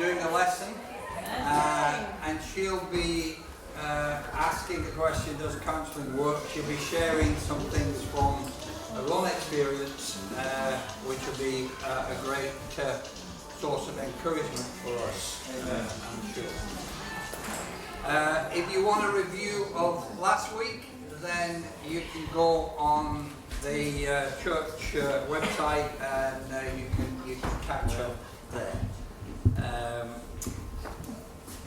doing a lesson, and she'll be asking the question, does counselling work? She'll be sharing some things from her own experience, which will be a great source of encouragement for us, I'm sure. If you want a review of last week, then you can go on the church website and you can catch up there.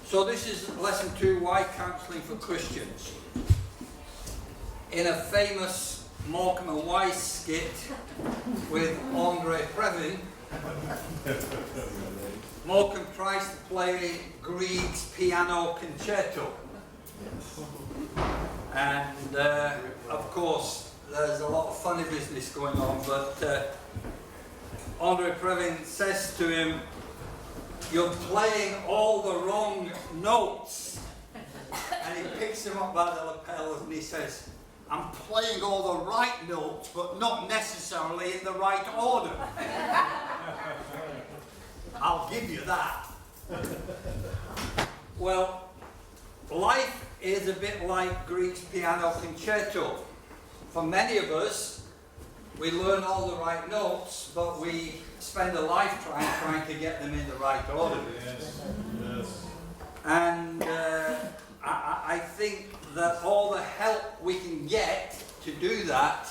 So this is lesson 2, why counselling for Christians. In a famous Morecambe and Wise skit with Andre Previn, Morecambe tries to play Grieg's piano concerto. And of course there's a lot of funny business going on, but Andre Previn says to him, "You're playing all the wrong notes." And he picks him up by the lapels and he says, "I'm playing all the right notes, but not necessarily in the right order." I'll give you that. Well, life is a bit like Grieg's piano concerto. For many of us, we learn all the right notes, but we spend a lifetime trying to get them in the right order. Yes. Yes. And I think that all the help we can get to do that,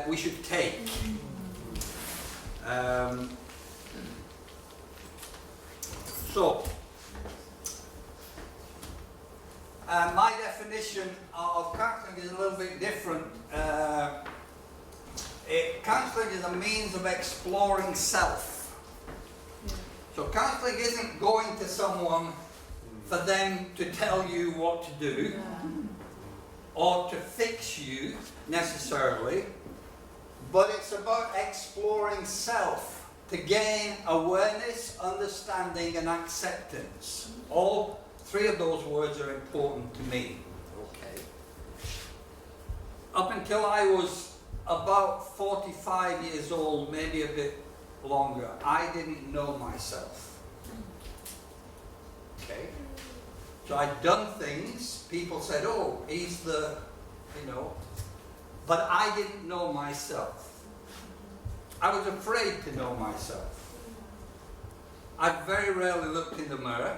we should take. My definition of counselling is a little bit different. Counselling is a means of exploring self. So counselling isn't going to someone for them to tell you what to do or to fix you necessarily, but it's about exploring self to gain awareness, understanding and acceptance. All 3 of those words are important to me. Okay. Up until I was about 45 years old, maybe a bit longer, I didn't know myself. Okay. So I'd done things, people said, "Oh, he's the, but I didn't know myself. I was afraid to know myself. I very rarely looked in the mirror.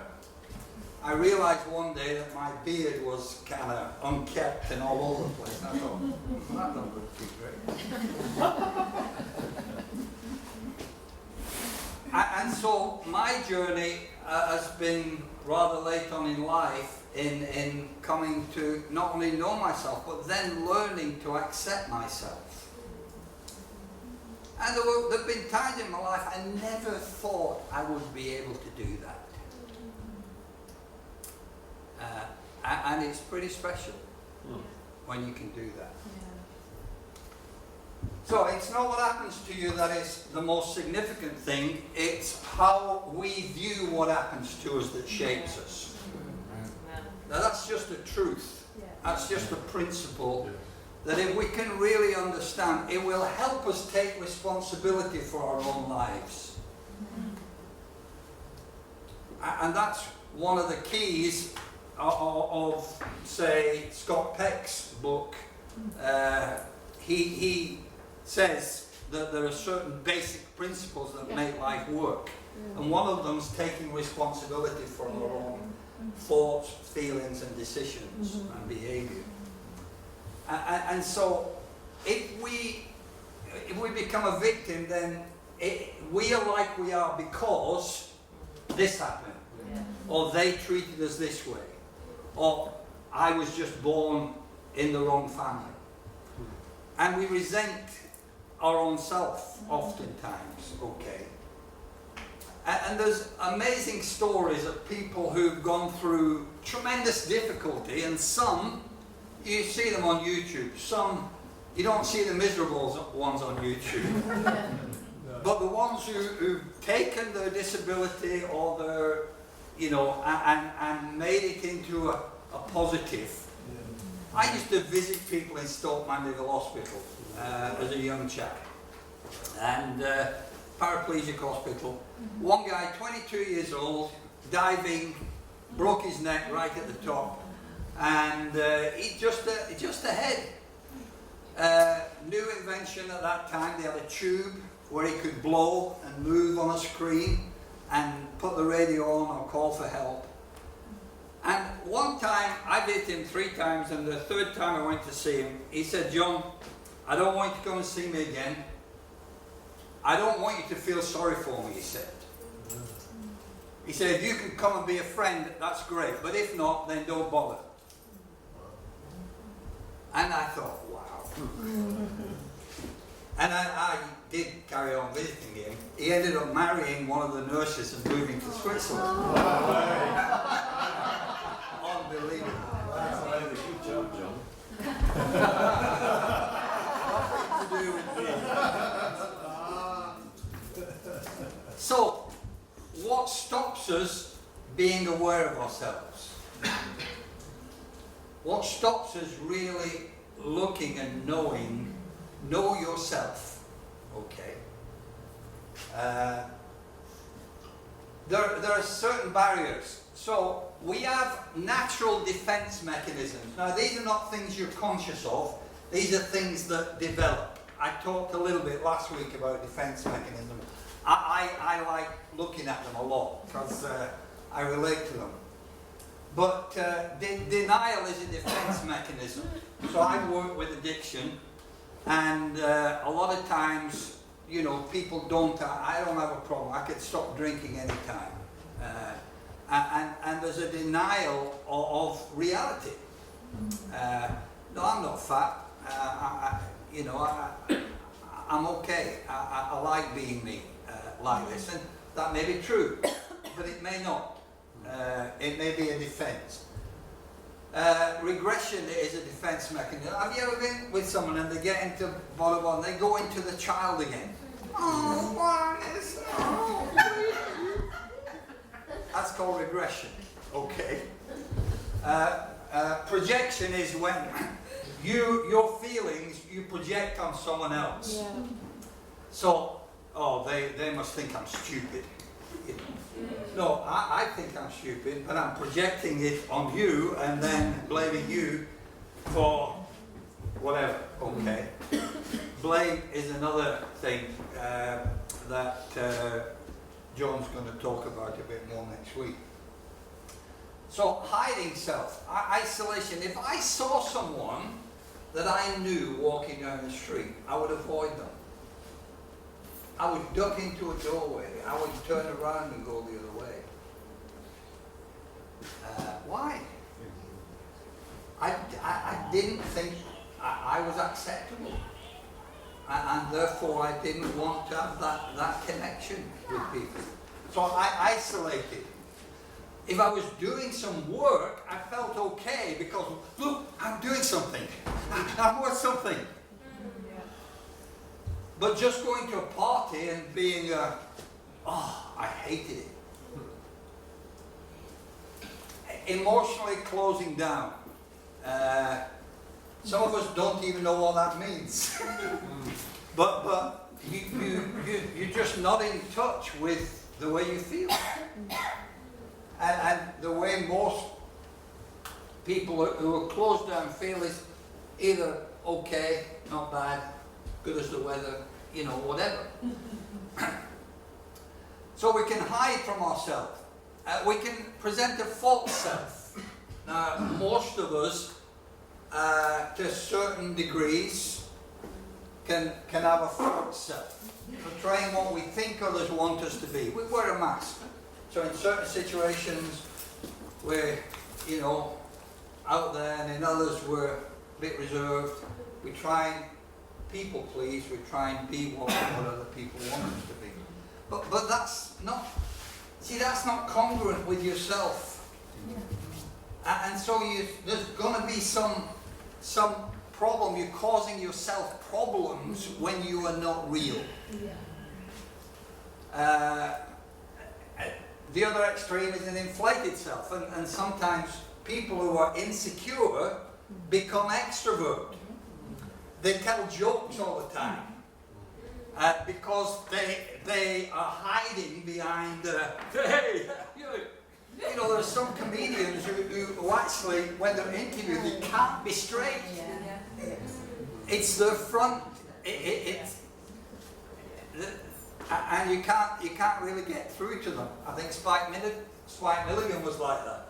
I realized one day that my beard was kind of unkempt and all over the place. And I thought, that don't look too great. And so my journey has been rather late on in life in coming to not only know myself, but then learning to accept myself. And there have been times in my life I never thought I would be able to do that. And it's pretty special when you can do that. So it's not what happens to you that is the most significant thing, it's how we view what happens to us that shapes us. Now that's just a truth. That's just a principle that if we can really understand, it will help us take responsibility for our own lives. And that's one of the keys of say, Scott Peck's book. He says that there are certain basic principles that make life work. And one of them is taking responsibility for our own thoughts, feelings and decisions and behavior. And so if we become a victim, then we are like we are because this happened, or they treated us this way, or I was just born in the wrong family. And we resent our own self oftentimes, okay? And there's amazing stories of people who've gone through tremendous difficulty, and some, you see them on YouTube, some, you don't see the miserable ones on YouTube. But the ones who've taken their disability or their, and made it into a positive. I used to visit people in Stoke Mandeville Hospital as a young chap. And paraplegic hospital. One guy, 22 years old, diving, broke his neck right at the top, and he just a head. New invention at that time, they had a tube where he could blow and move on a screen and put the radio on or call for help. And one time, I did him 3 times, and the 3rd time I went to see him, he said, "John, I don't want you to come and see me again. I don't want you to feel sorry for me," he said. He said, "If you can come and be a friend, that's great, but if not, then don't bother." And I thought, wow. And I did carry on visiting him. He ended up marrying one of the nurses and moving to Switzerland. Unbelievable. Good job, John. Nothing to do with me. So, what stops us being aware of ourselves? What stops us really looking and knowing, know yourself, okay? There are certain barriers. So we have natural defense mechanisms. Now these are not things you're conscious of, these are things that develop. I talked a little bit last week about defense mechanisms. I like looking at them a lot because I relate to them. But denial is a defense mechanism. So I work with addiction, and a lot of times, you know, people don't, I don't have a problem, I could stop drinking anytime. And there's a denial of reality. No, I'm not fat, I'm okay, I like being me like this, and that may be true, but it may not. It may be a defense. Regression is a defense mechanism. Have you ever been with someone and they get into bottom one, they go into the child again? Oh, Barnes, oh, please. That's called regression. Okay. Projection is when your feelings you project on someone else. Yeah. So, oh, they must think I'm stupid. No, I think I'm stupid, but I'm projecting it on you and then blaming you for whatever. Okay. Blame is another thing that John's going to talk about a bit more next week. So hiding self, isolation. If I saw someone that I knew walking down the street, I would avoid them. I would duck into a doorway. I would turn around and go the other way. Why? I didn't think I was acceptable. And therefore I didn't want to have that connection with people. So I isolated. If I was doing some work, I felt okay because, look, I'm doing something. I'm worth something. But just going to a party and being, I hated it. Emotionally closing down. Some of us don't even know what that means. but you're just not in touch with the way you feel. And the way most people who are closed down feel is either okay, not bad, good as the weather, whatever. So we can hide from ourselves. We can present a false self. Now, most of us, to certain degrees, can have a false self, portraying what we think others want us to be. We wear a mask. So in certain situations, we're, out there, and in others we're a bit reserved. We try and people please, we try and be what other people want us to be. But that's not congruent with yourself. And so there's going to be some problem. You're causing yourself problems when you are not real. The other extreme is an inflated self, and sometimes people who are insecure become extrovert. They tell jokes all the time. because they are hiding behind, hey, you know, there's some comedians who actually, when they're interviewed, they can't be straight. It's the front, and you can't really get through to them. I think Spike Milligan was like that.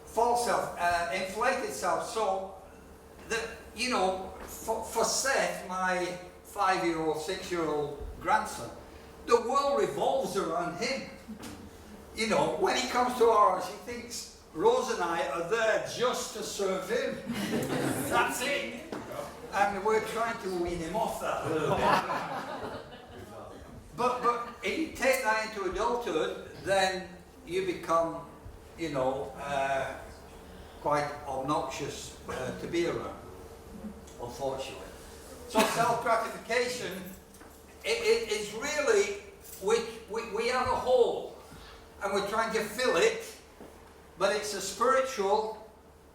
False self, inflated self. So, you know, for Seth, my 5-year-old, 6-year-old grandson, the world revolves around him. You know, when he comes to ours, he thinks Rose and I are there just to serve him. That's it. And we're trying to wean him off that a little bit. But if you take that into adulthood, then you become, you know, quite obnoxious to be around, unfortunately. So self-gratification, it's really, we have a hole, and we're trying to fill it, but it's a spiritual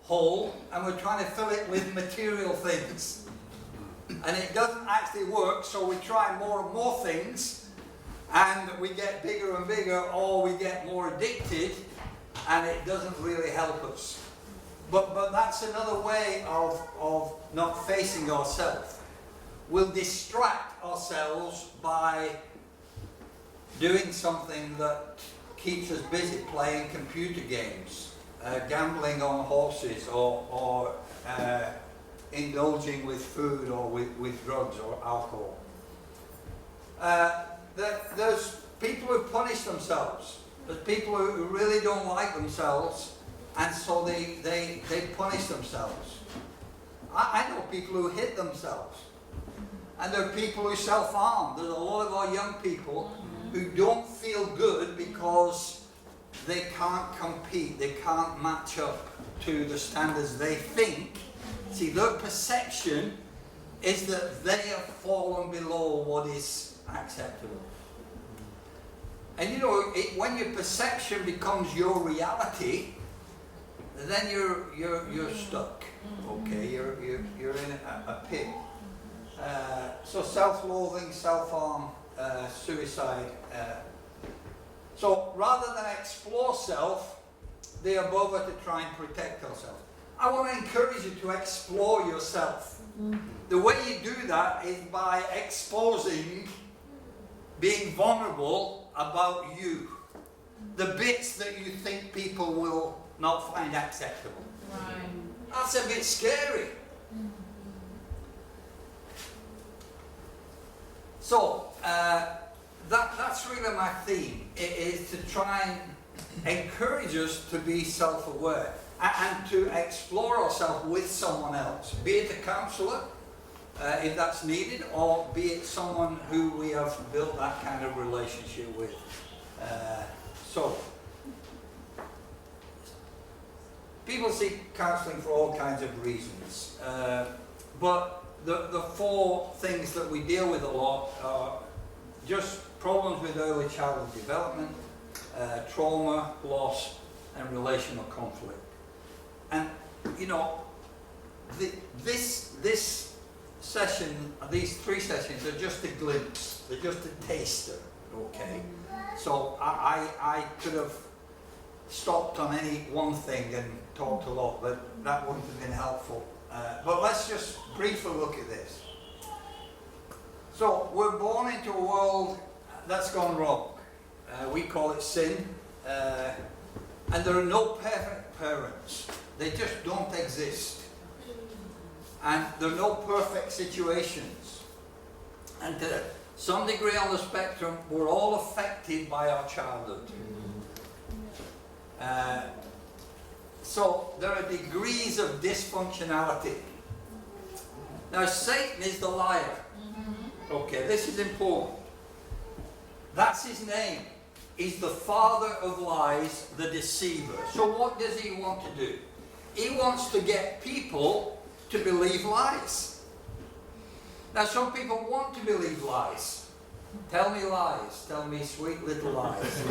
hole, and we're trying to fill it with material things. And it doesn't actually work, so we try more and more things, and we get bigger and bigger, or we get more addicted, and it doesn't really help us. But that's another way of not facing ourselves. We'll distract ourselves by doing something that keeps us busy, playing computer games, gambling on horses, or indulging with food, or with drugs or alcohol. There's people who punish themselves. There's people who really don't like themselves, and so they punish themselves. I know people who hit themselves. And there are people who self-harm. There's a lot of our young people who don't feel good because they can't compete, they can't match up to the standards they think. See, their perception is that they have fallen below what is acceptable. And you know, when your perception becomes your reality, then you're stuck. Okay, you're in a pit. So self-loathing, self-harm, suicide. So rather than explore self, the above are to try and protect ourselves. I want to encourage you to explore yourself. The way you do that is by exposing, being vulnerable about you. The bits that you think people will not find acceptable. Right. That's a bit scary. So, that's really my theme. It is to try and encourage us to be self-aware and to explore ourselves with someone else, be it a counsellor, if that's needed, or be it someone who we have built that kind of relationship with. So, people seek counselling for all kinds of reasons, but the 4 things that we deal with a lot are just problems with early childhood development, trauma, loss, and relational conflict. And you know, this session, these 3 sessions are just a glimpse. They're just a taster. Okay. So I could have stopped on any one thing and talked a lot, but that wouldn't have been helpful. But let's just briefly look at this. So we're born into a world that's gone wrong. We call it sin. And there are no perfect parents. They just don't exist. And there are no perfect situations. And to some degree on the spectrum, we're all affected by our childhood. So there are degrees of dysfunctionality. Now Satan is the liar. Okay, this is important. That's his name. He's the father of lies, the deceiver. So what does he want to do? He wants to get people to believe lies. Now some people want to believe lies. Tell me lies. Tell me sweet little lies. Sing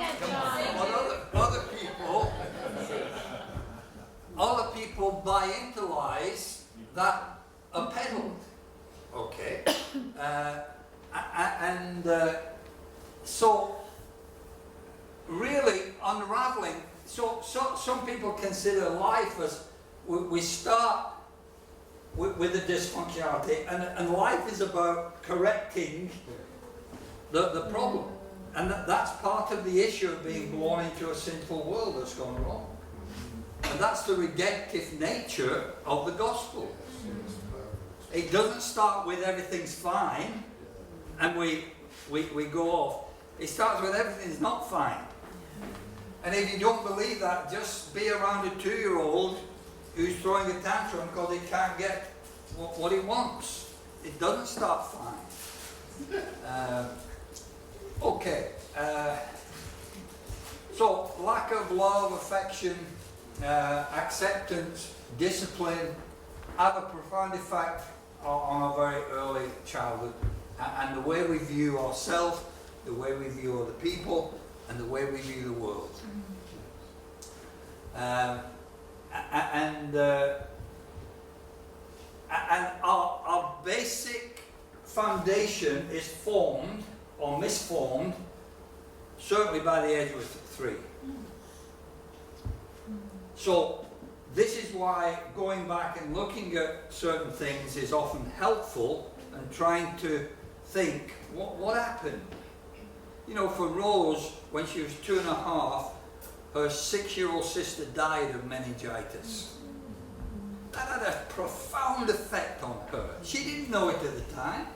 it, John. But other people other people buy into lies that are peddled. Okay. So really unraveling, so some people consider life as we start with the dysfunctionality, and life is about correcting the problem. And that's part of the issue of being born into a sinful world that's gone wrong. And that's the redemptive nature of the gospel. It doesn't start with everything's fine and we go off. It starts with everything's not fine. And if you don't believe that, just be around a 2-year-old who's throwing a tantrum because he can't get what he wants. It doesn't start fine. Okay. So, lack of love, affection, acceptance, discipline have a profound effect on our very early childhood, and the way we view ourselves, the way we view other people, and the way we view the world. And our basic foundation is formed or misformed certainly by the age of 3. So this is why going back and looking at certain things is often helpful, and trying to think, what happened? You know, for Rose, when she was 2.5, her 6-year-old sister died of meningitis. That had a profound effect on her. She didn't know it at the time.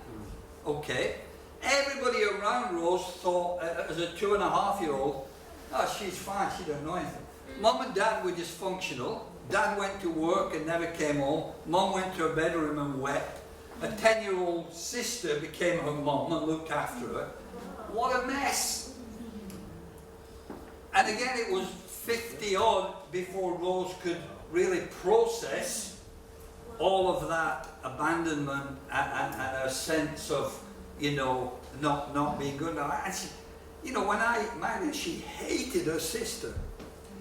Okay. Everybody around Rose thought, as a 2.5-year-old, oh, she's fine, she don't know anything. Mum and Dad were dysfunctional. Dad went to work and never came home. Mum went to her bedroom and wept. A 10-year-old sister became her mum and looked after her. What a mess. And again, it was 50-odd before Rose could really process all of that abandonment and her sense of, you know, not being good. And she, you know, when I married her, she hated her sister.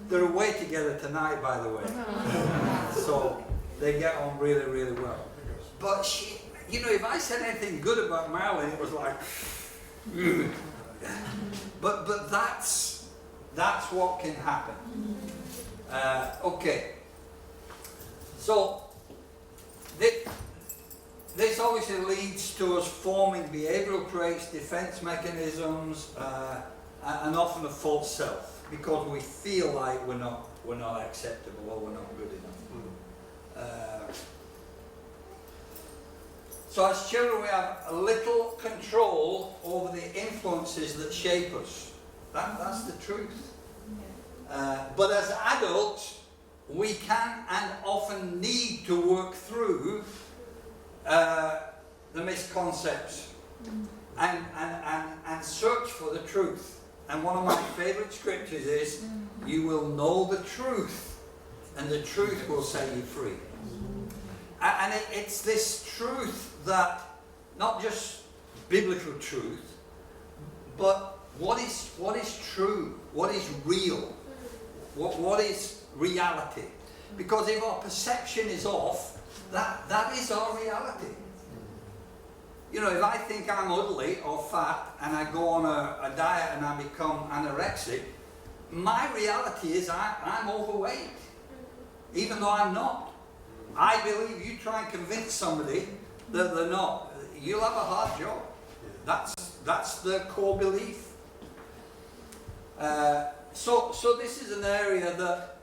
They're away together tonight, by the way. So they get on really, really well. But she, you know, if I said anything good about Marilyn, it was like, but that's what can happen. Okay. So this obviously leads to us forming behavioural traits, defence mechanisms, and often a false self, because we feel like we're not acceptable or we're not good enough. So as children, we have a little control over the influences that shape us. That's the truth. But as adults, we can and often need to work through the misconceptions and search for the truth. And one of my favourite scriptures is, you will know the truth, and the truth will set you free. And it's this truth that, not just biblical truth, but what is true, what is real, what is reality. Because if our perception is off, that is our reality. You know, if I think I'm ugly or fat and I go on a diet and I become anorexic, my reality is I'm overweight, even though I'm not. I believe you try and convince somebody that they're not, you'll have a hard job. That's the core belief. So this is an area that,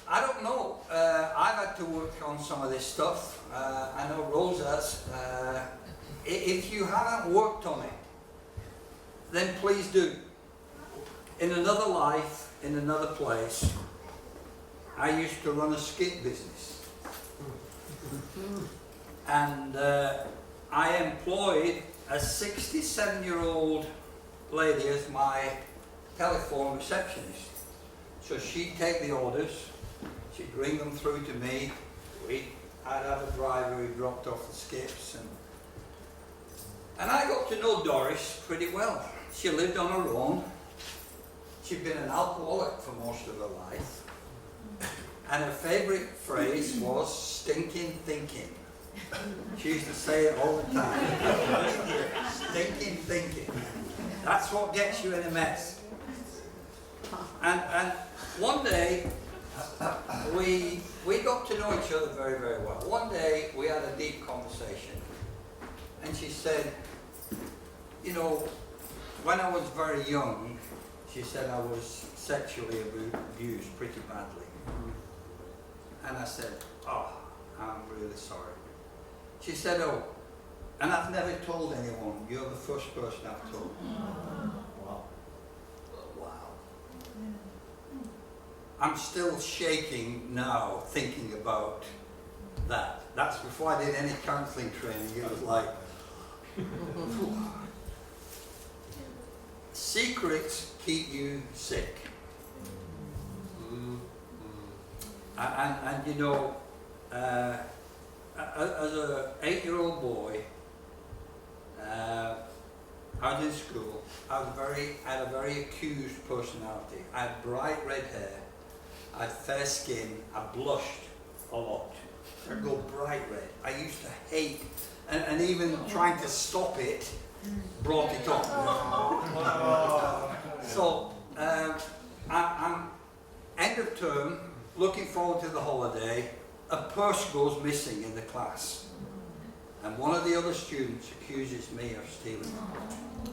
I don't know, I've had to work on some of this stuff. I know Rose has. If you haven't worked on it, then please do. In another life, in another place, I used to run a skit business. And I employed a 67-year-old lady as my telephone receptionist. So she'd take the orders, she'd bring them through to me, I'd have a driver who dropped off the skips, and I got to know Doris pretty well. She lived on her own. She'd been an alcoholic for most of her life. And her favourite phrase was stinking thinking. She used to say it all the time. Stinking thinking. That's what gets you in a mess. And one day, we got to know each other very, very well. One day, we had a deep conversation. And she said, you know, when I was very young, she said I was sexually abused pretty badly. And I said, oh, I'm really sorry. She said, oh, and I've never told anyone. You're the first person I've told. Wow. Wow. I'm still shaking now thinking about that. That's before I did any counselling training. It was like, secrets keep you sick. And you know, as an 8-year-old boy, I was in school. I had a very accused personality. I had bright red hair. I had fair skin. I blushed a lot. I'd go bright red. I used to hate, and even trying to stop it brought it on. So I'm end of term, looking forward to the holiday. A purse goes missing in the class, and one of the other students accuses me of stealing it.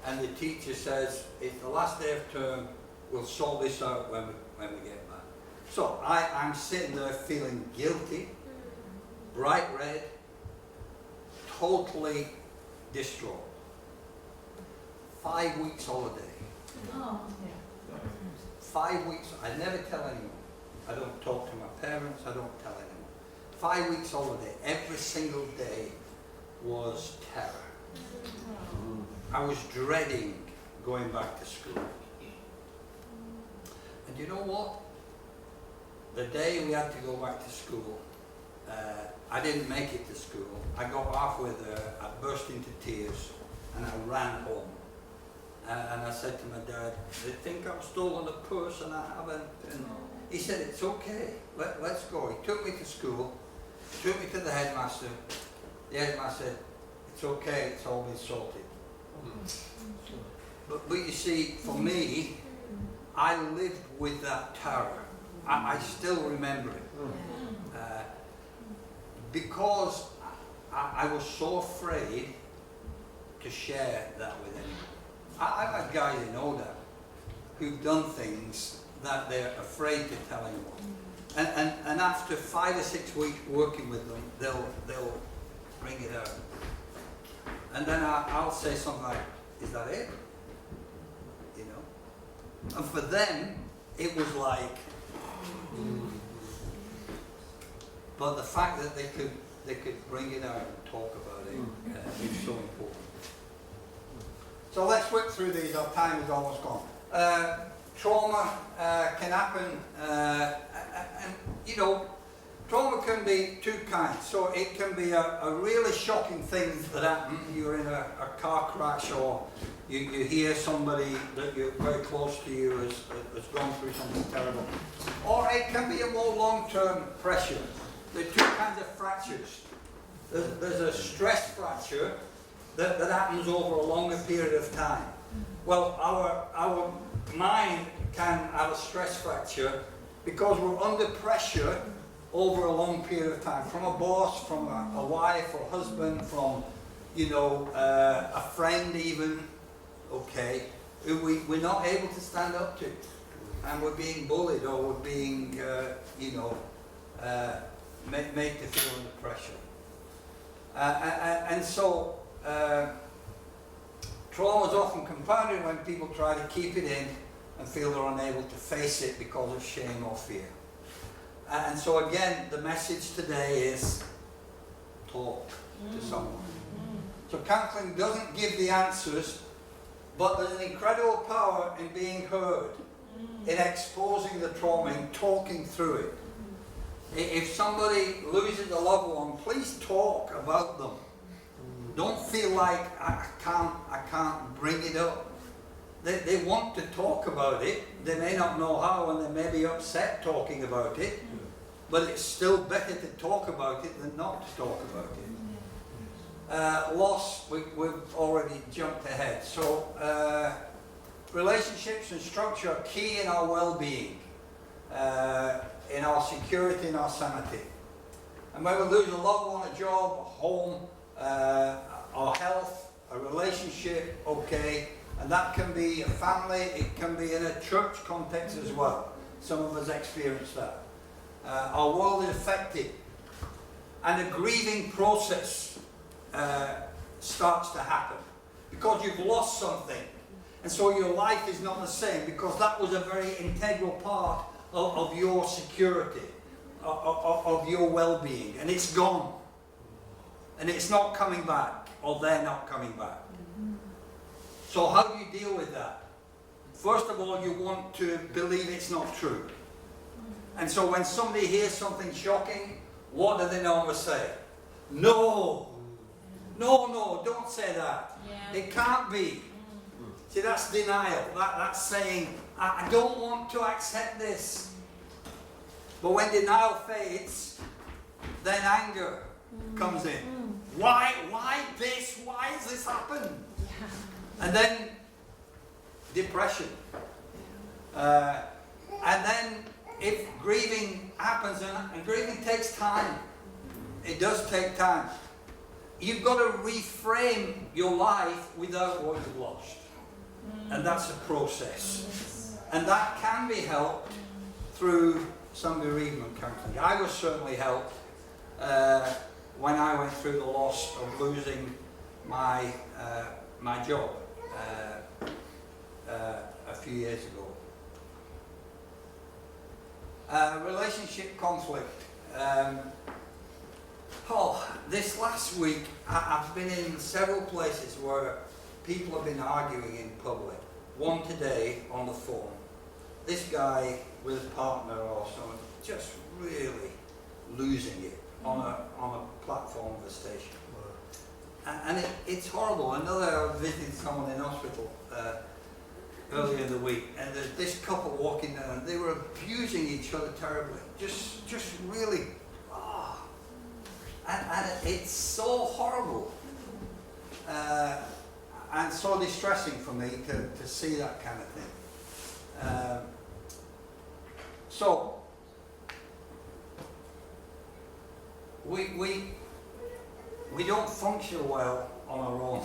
And the teacher says, it's the last day of term, we'll sort this out when we get back. So I'm sitting there feeling guilty, bright red, totally distraught. 5 weeks holiday. 5 weeks, I never tell anyone. I don't talk to my parents, I don't tell anyone. 5 weeks holiday, every single day was terror. I was dreading going back to school. And you know what? The day we had to go back to school, I didn't make it to school. I got halfway there, I burst into tears, and I ran home. And I said to my dad, they think I've stolen a purse and I haven't. And he said, it's okay, let's go. He took me to school, took me to the headmaster. The headmaster said, it's okay, it's all been sorted. But you see, for me, I lived with that terror. I still remember it. Because I was so afraid to share that with anyone. I've had guys in order who've done things that they're afraid to tell anyone. And after 5 or 6 weeks working with them, they'll bring it out. And then I'll say something like, is that it? You know? And for them, it was like, but the fact that they could bring it out and talk about it is so important. So let's whip through these, our time is almost gone. Trauma can happen, and you know, trauma can be two kinds. So it can be a really shocking thing that happens. You're in a car crash, or you hear somebody that you're very close to you has gone through something terrible. Or it can be a more long-term pressure. There are two kinds of fractures. There's a stress fracture that happens over a longer period of time. Well, our mind can have a stress fracture because we're under pressure over a long period of time, from a boss, from a wife or husband, from, you know, a friend even, okay, who we're not able to stand up to, and we're being bullied, or we're being, you know, made to feel under pressure. And so, trauma is often compounded when people try to keep it in and feel they're unable to face it because of shame or fear. And so again, the message today is talk to someone. So counselling doesn't give the answers, but there's an incredible power in being heard, in exposing the trauma, in talking through it. If somebody loses a loved one, please talk about them. Don't feel like I can't bring it up. they want to talk about it. They may not know how, and they may be upset talking about it, but it's still better to talk about it than not to talk about it. Loss, we've already jumped ahead. So relationships and structure are key in our well-being, in our security, in our sanity. And when we lose a loved one, a job, a home, our health, a relationship, okay, and that can be a family, it can be in a church context as well. Some of us experience that. Our world is affected, and a grieving process starts to happen because you've lost something, and so your life is not the same because that was a very integral part of your security, of your well-being, and it's gone, and it's not coming back, or they're not coming back. So how do you deal with that? First of all, you want to believe it's not true. And so when somebody hears something shocking, what do they normally say? No, don't say that. Yeah. It can't be. See, that's denial. That's saying, I don't want to accept this. But when denial fades, then anger comes in. Why this? Why has this happened? And then depression. And then if grieving happens, and grieving takes time, it does take time, you've got to reframe your life without what you've lost. And that's a process. And that can be helped through some bereavement counselling. I was certainly helped when I went through the loss of losing my job a few years ago. Relationship conflict. This last week I've been in several places where people have been arguing in public. One today on the phone. This guy with a partner or someone just really losing it on a platform of a station. And it's horrible. I was visiting someone in hospital earlier in the week, and there's this couple walking down, and they were abusing each other terribly. Just really, and it's so horrible and so distressing for me to see that kind of thing. So we don't function well on our own.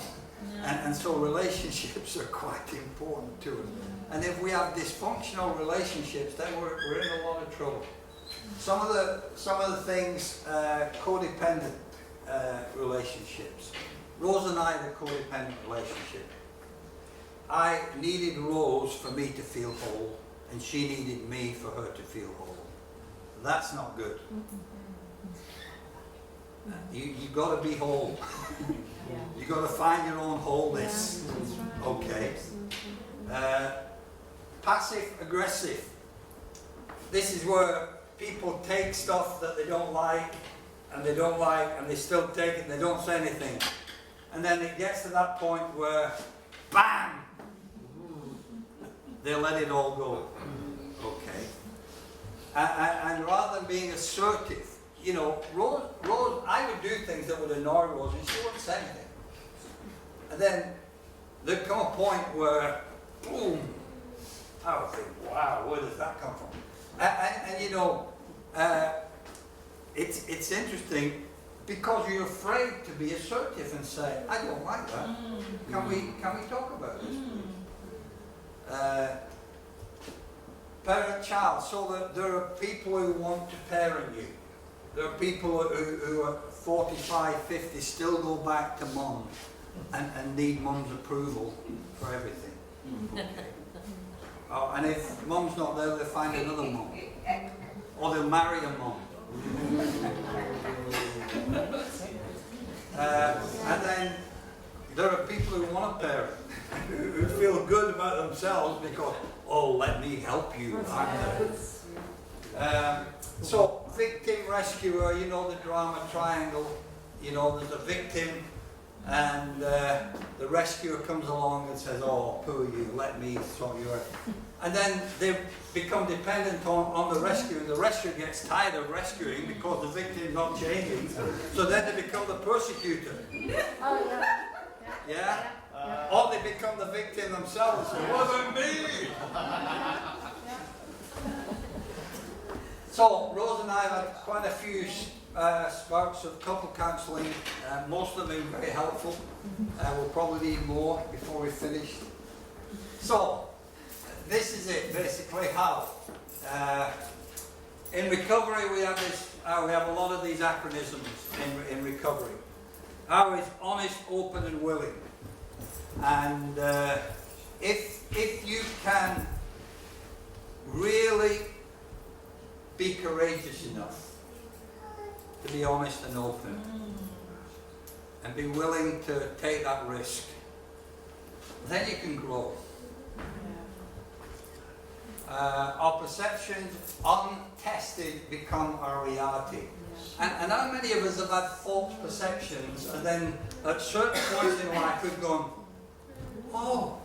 No. And so relationships are quite important to us. And if we have dysfunctional relationships, then we're in a lot of trouble. Some of the things, codependent relationships. Rose and I had a codependent relationship. I needed Rose for me to feel whole, and she needed me for her to feel whole. That's not good. You got to be whole. You got to find your own wholeness. Yeah, okay. Passive aggressive. This is where people take stuff that they don't like, and they still take it, and they don't say anything. And then it gets to that point where, bam! They let it all go. Okay. And rather than being assertive, you know, Rose, I would do things that would annoy Rose, and she wouldn't say anything. And then there'd come a point where, boom, I would think, wow, where does that come from? And you know, it's interesting because you're afraid to be assertive and say, I don't like that. Can we talk about this? Parent-child. So that there are people who want to parent you. There are people who are 45, 50, still go back to mum and need mum's approval for everything. Okay. Oh, and if mum's not there, they'll find another mum. Or they'll marry a mum. And then there are people who want a parent, who feel good about themselves because, oh, let me help you. So, victim, rescuer, you know the drama triangle. You know, there's a victim, and the rescuer comes along and says, oh, poor you, let me sort you out. And then they become dependent on the rescuer, and the rescuer gets tired of rescuing because the victim's not changing, so then they become the persecutor. Oh, yeah. Yeah? Or they become the victim themselves. It wasn't me! So, Rose and I have had quite a few spouts of couple counselling. Most of them have been very helpful. We'll probably need more before we finish. So, this is it, basically, how. In recovery, we have a lot of these acronyms in recovery. How is honest, open and willing. And if you can really be courageous enough to be honest and open and be willing to take that risk, then you can grow. Our perceptions, untested, become our reality. And how many of us have had false perceptions, and then at certain points in life we've gone, oh,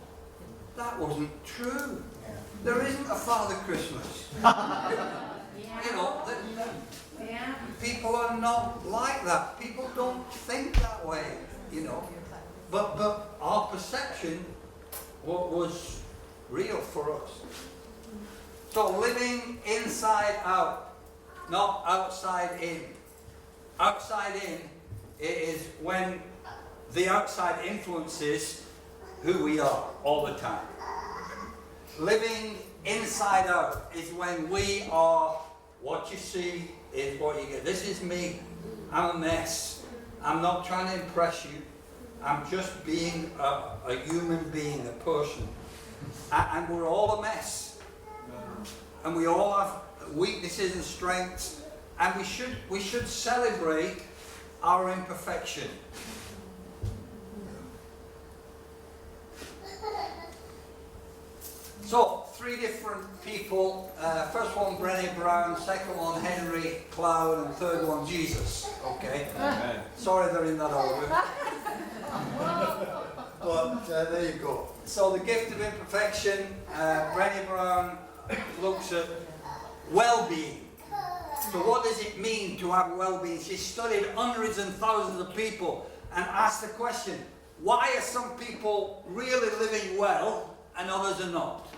that wasn't true. There isn't a Father Christmas. You know, people are not like that. People don't think that way, you know. But our perception was real for us. So living inside out, not outside in. Outside in is when the outside influences who we are all the time. Living inside out is when we are, what you see is what you get. This is me. I'm a mess. I'm not trying to impress you. I'm just being a human being, a person. And we're all a mess. And we all have weaknesses and strengths. And we should celebrate our imperfection. So, 3 different people. First one, Brené Brown. Second one, Henry Cloud. And third one, Jesus. Okay? Amen. Sorry they're in that order. But there you go. So, the gift of imperfection. Brené Brown looks at well-being. So what does it mean to have well-being? She studied hundreds and thousands of people and asked the question, why are some people really living well and others are not?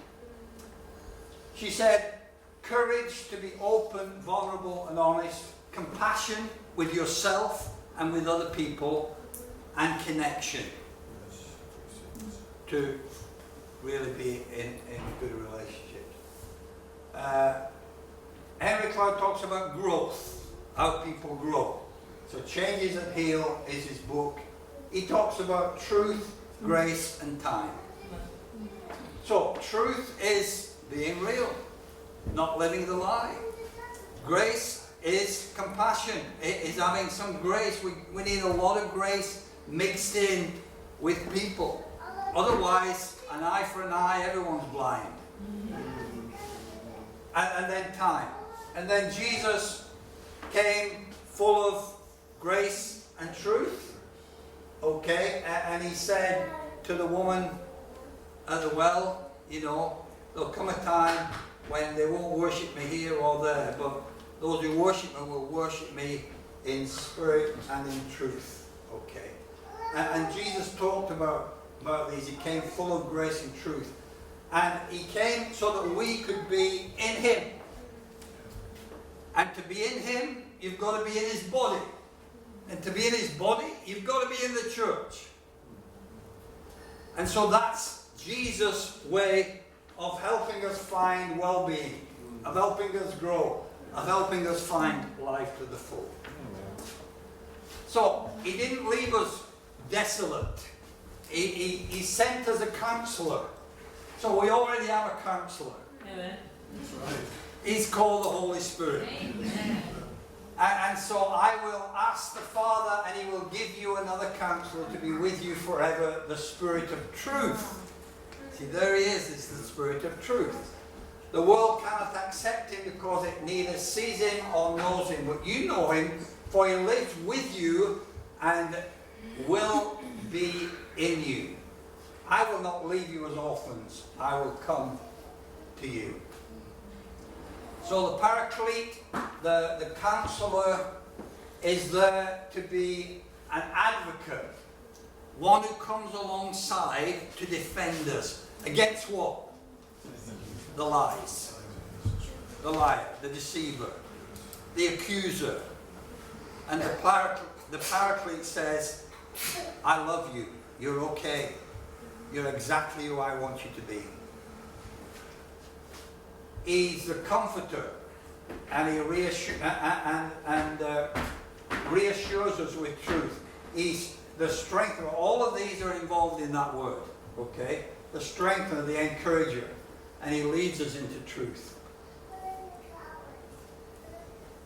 She said, courage to be open, vulnerable and honest, compassion with yourself and with other people, and connection to really be in a good relationship. Henry Cloud talks about growth, how people grow. So Changes That Heal is his book. He talks about truth, grace and time. So truth is being real, not living the lie. Grace is compassion. It is having some grace. We need a lot of grace mixed in with people. Otherwise, an eye for an eye, everyone's blind. And then time. And then Jesus came full of grace and truth. Okay? And he said to the woman at the well, you know, there'll come a time when they won't worship me here or there, but those who worship me will worship me in spirit and in truth. Okay? And Jesus talked about these. He came full of grace and truth. And he came so that we could be in him. And to be in him, you've got to be in his body. And to be in his body, you've got to be in the church. And so that's Jesus' way of helping us find well-being, of helping us grow, of helping us find life to the full. So, he didn't leave us desolate. He sent us a counsellor. So we already have a counsellor. Amen. That's right. He's called the Holy Spirit. Amen. And so I will ask the Father, and he will give you another counselor to be with you forever, the Spirit of truth. See, there he is, it's the Spirit of truth. The world cannot accept him because it neither sees him or knows him. But you know him, for he lives with you and will be in you. I will not leave you as orphans. I will come to you. So the paraclete, the counselor, is there to be an advocate. One who comes alongside to defend us. Against what? The lies. The liar, the deceiver, the accuser. And the paraclete says, I love you. You're okay. You're exactly who I want you to be. He's the comforter, and he reassures us with truth. He's the strengthener. All of these are involved in that word. Okay? The strengthener, the encourager, and he leads us into truth.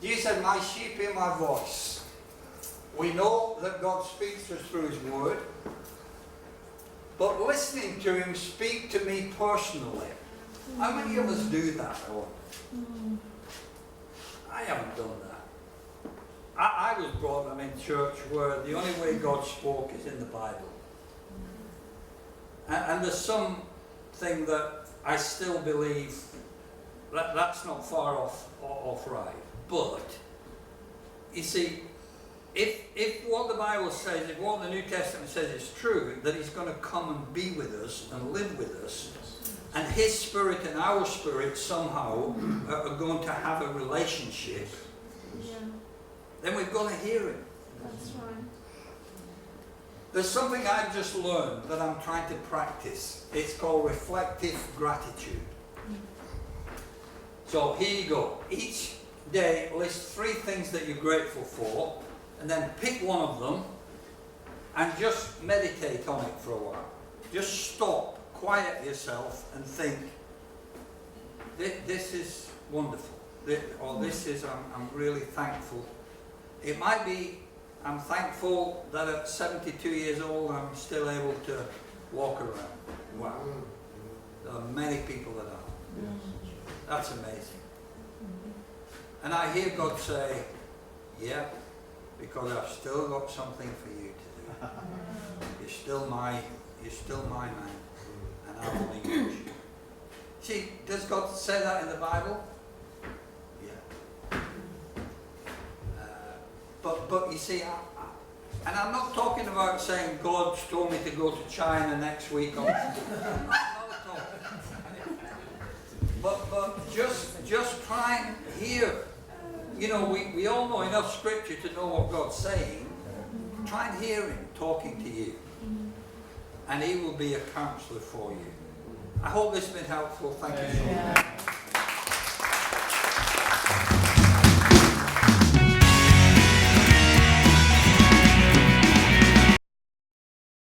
Jesus said, my sheep hear my voice. We know that God speaks to us through his word, but listening to him speak to me personally. How many of us do that? I haven't done that. I was brought up in church where the only way God spoke is in the Bible. And there's something that I still believe that's not far off right. But, you see, if what the Bible says, if what the New Testament says is true, that he's going to come and be with us and live with us, and his spirit and our spirit somehow are going to have a relationship, then we've got to hear him. That's right. There's something I've just learned that I'm trying to practice. It's called reflective gratitude. So here you go. Each day list 3 things that you're grateful for, and then pick one of them and just meditate on it for a while. Just stop, quiet yourself and think, this is wonderful, or this is, I'm really thankful. It might be, I'm thankful that at 72 years old I'm still able to walk around. Wow. There are many people that are. That's amazing. And I hear God say, yeah, because I've still got something for you to do. You're still my man, and I want to use you. See, does God say that in the Bible? Yeah. But you see, and I'm not talking about saying God's told me to go to China next week. Not at all. But just try and hear. You know, we all know enough scripture to know what God's saying. Try and hear him talking to you. And he will be a counselor for you. I hope this has been helpful. Thank you so much.